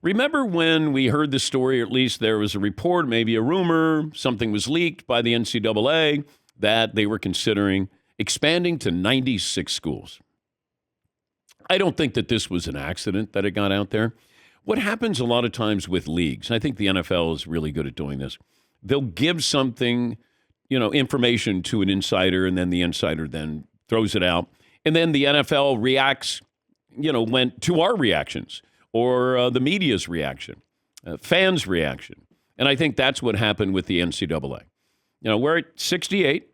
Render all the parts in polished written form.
Remember when we heard the story, or at least there was a report, maybe a rumor, something was leaked by the NCAA that they were considering expanding to 96 schools. I don't think that this was an accident that it got out there. What happens a lot of times with leagues, and I think the NFL is really good at doing this, they'll give something, information to an insider, and then the insider then throws it out. And then the NFL reacts, went to our reactions or the media's reaction, fans' reaction. And I think that's what happened with the NCAA. We're at 68.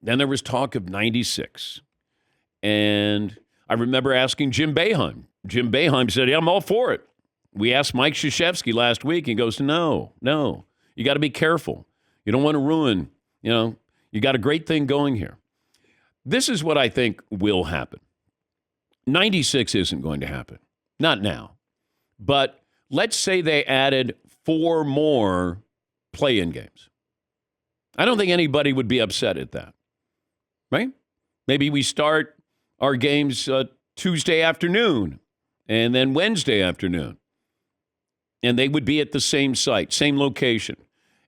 Then there was talk of 96. And I remember asking Jim Boeheim. Jim Boeheim said, yeah, I'm all for it. We asked Mike Krzyzewski last week. He goes, no. You got to be careful. You don't want to ruin, you got a great thing going here. This is what I think will happen. 96 isn't going to happen. Not now. But let's say they added 4 more play-in games. I don't think anybody would be upset at that. Right? Maybe we start our games Tuesday afternoon and then Wednesday afternoon. And they would be at the same site, same location.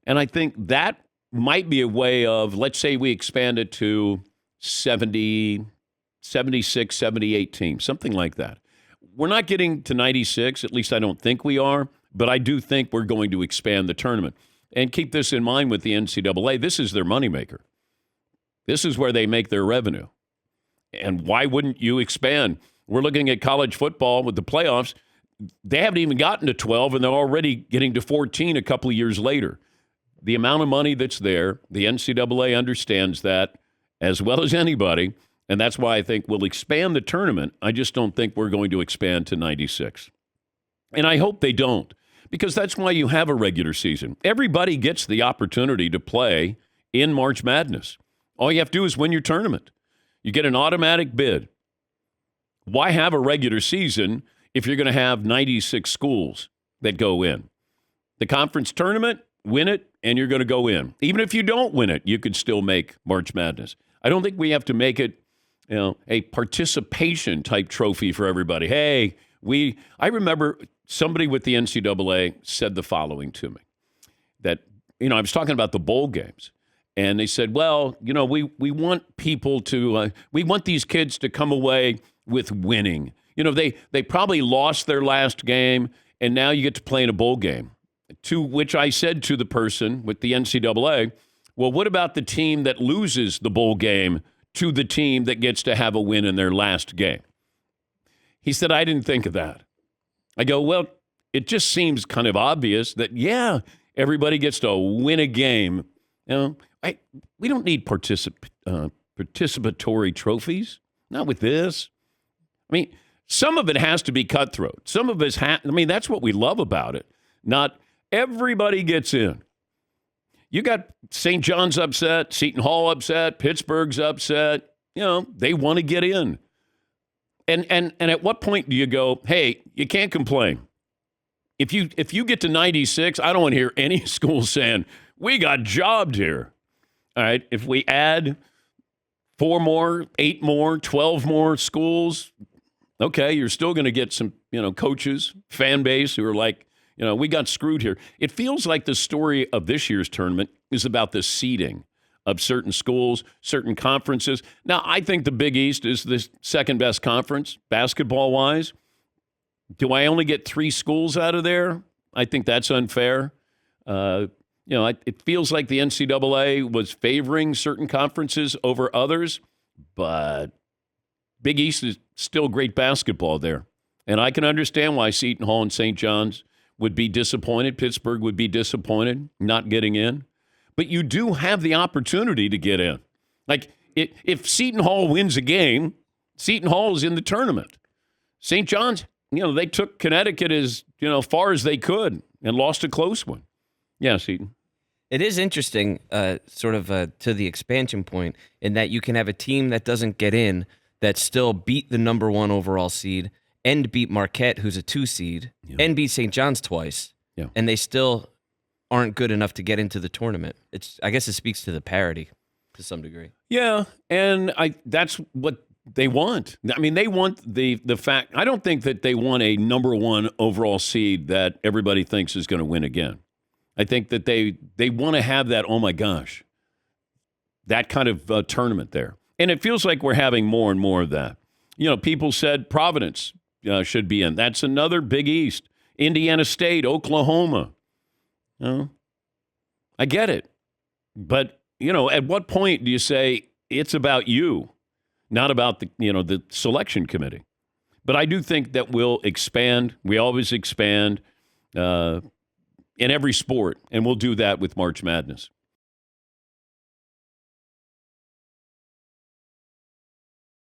And I think that might be a way of, let's say we expand it to 70, 76, 78 teams, something like that. We're not getting to 96, at least I don't think we are, but I do think we're going to expand the tournament. And keep this in mind with the NCAA, this is their moneymaker. This is where they make their revenue. And why wouldn't you expand? We're looking at college football with the playoffs. They haven't even gotten to 12, and they're already getting to 14 a couple of years later. The amount of money that's there, the NCAA understands that as well as anybody, and that's why I think we'll expand the tournament. I just don't think we're going to expand to 96. And I hope they don't, because that's why you have a regular season. Everybody gets the opportunity to play in March Madness. All you have to do is win your tournament. You get an automatic bid. Why have a regular season if you're going to have 96 schools that go in? The conference tournament, win it, and you're going to go in. Even if you don't win it, you could still make March Madness. I don't think we have to make it, a participation type trophy for everybody. Hey, I remember somebody with the NCAA said the following to me, that, I was talking about the bowl games. And they said, well, we want people to, we want these kids to come away with winning. They probably lost their last game, and now you get to play in a bowl game. To which I said to the person with the NCAA, well, what about the team that loses the bowl game to the team that gets to have a win in their last game? He said, I didn't think of that. I go, well, it just seems kind of obvious that, yeah, everybody gets to win a game. We don't need participatory trophies. Not with this. I mean, some of it has to be cutthroat. Some of us that's what we love about it. Not everybody gets in. You got St. John's upset, Seton Hall upset, Pittsburgh's upset. They want to get in. And at what point do you go, hey, you can't complain? If you get to 96, I don't want to hear any school saying, we got jobbed here. All right, if we add 4 more, 8 more, 12 more schools, okay, you're still going to get some, coaches, fan base who are like, we got screwed here. It feels like the story of this year's tournament is about the seeding of certain schools, certain conferences. Now, I think the Big East is the second best conference, basketball-wise. Do I only get 3 schools out of there? I think that's unfair. It feels like the NCAA was favoring certain conferences over others, but Big East is still great basketball there. And I can understand why Seton Hall and St. John's would be disappointed. Pittsburgh would be disappointed not getting in. But you do have the opportunity to get in. Like, if Seton Hall wins a game, Seton Hall is in the tournament. St. John's, they took Connecticut as, far as they could and lost a close one. Yeah, Seton. It is interesting, to the expansion point, in that you can have a team that doesn't get in that still beat the number 1 overall seed and beat Marquette, who's a 2 seed, and beat St. John's twice, and they still aren't good enough to get into the tournament. I guess it speaks to the parity to some degree. Yeah, and that's what they want. I mean, they want the fact. I don't think that they want a number one overall seed that everybody thinks is going to win again. I think that they want to have that, oh my gosh, that kind of tournament there. And it feels like we're having more and more of that. You know, people said Providence should be in. That's another Big East. Indiana State, Oklahoma. You know, I get it. But, you know, at what point do you say it's about you, not about the selection committee? But I do think that we'll expand. We always expand in every sport, and we'll do that with March Madness.